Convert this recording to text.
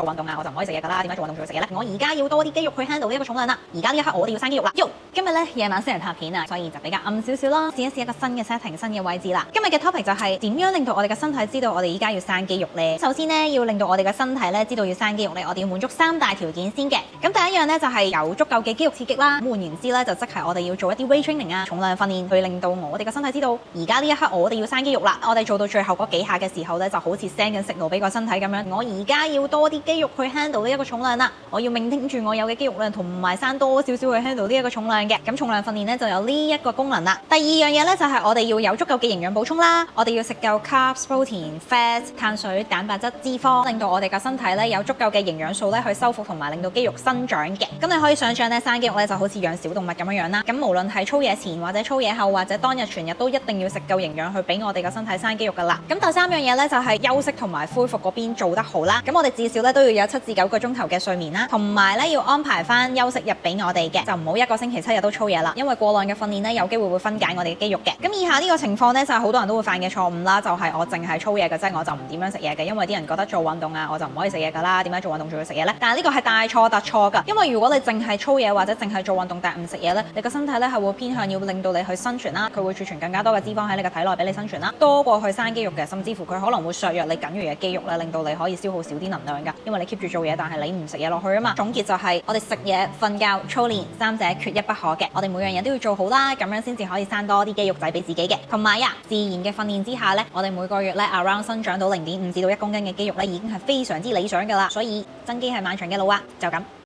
做運動啊，我就唔可以食嘢㗎啦。點解做運動仲要食嘢咧？我而家要多啲肌肉去 handle 呢一個重量啦。而家呢一刻我哋要生肌肉啦。今日咧夜晚先嚟拍片啊，所以就比較暗少少啦。試一個新嘅 setting、新嘅位置啦。今日嘅 topic 就係點樣令到我哋嘅身體知道我哋而家要生肌肉咧。首先咧要令到我哋嘅身體咧知道要生肌肉咧，我哋要滿足3大條件先嘅。咁第一樣咧就係有足夠嘅肌肉刺激啦。換言之咧就即係我哋要做一啲 weight training 啊，重量訓練去令到我哋嘅身體知道而家呢一刻我哋要生肌肉啦。我哋做到最後嗰幾下嘅時候咧，就好似 send 緊 signal 俾個身體咁樣，我而家要多啲肌肉去 handle 呢一個重量啦。我要maintain住我有嘅肌肉量，同埋生多少少去 handle 呢一個重量嘅。咁重量訓練咧就有呢一個功能啦。第二樣嘢咧就係我哋要有足夠嘅營養補充啦。我哋要食夠 carbs、protein、fat、碳水、蛋白質、脂肪，令到我哋嘅身體咧有足夠嘅營養素咧去修復同埋令到肌肉生長嘅。咁你可以想象咧生肌肉咧就好似養小動物咁樣啦。咁無論係操嘢前或者操嘢後或者當日全日都一定要食夠營養去俾我哋嘅身體生肌肉噶啦。咁第三樣嘢咧就係休息同埋恢復嗰邊做得好啦。咁我哋至少咧都要有7至9個鐘頭嘅睡眠啦，同埋咧要安排翻休息日俾我哋嘅，就唔好一個星期7日都操嘢啦。因為過量嘅訓練咧有機會會分解我哋嘅肌肉嘅。咁以下呢個情況咧就係好多人都會犯嘅錯誤啦，就係我淨係操嘢嘅啫，我就唔點樣食嘢嘅。因為啲人覺得做運動啊，我就唔可以食嘢噶啦，點解做運動仲要食嘢咧？但係呢個係大錯特錯噶，因為如果你淨係操嘢或者淨係做運動但係唔食嘢咧，你個身體咧係會偏向要令到你去生存啦，佢會儲存更加多嘅脂肪喺你嘅體內俾你生存啦，多過去生肌肉嘅，甚至乎佢可能會削弱你僅餘嘅肌肉咧，令到你可以消耗少啲能量噶，因為你 keep 住做嘢，但係你唔食嘢落去啊嘛。總結就係我哋食嘢、瞓覺、操練3者缺一不可嘅，我哋每樣嘢都要做好啦，咁樣先至可以生多啲肌肉仔俾自己嘅。同埋自然嘅訓練之下咧，我哋每個月咧 around 生長到0.5至到1公斤嘅肌肉咧，已經係非常之理想噶啦。所以增肌係漫長嘅路啊，就咁。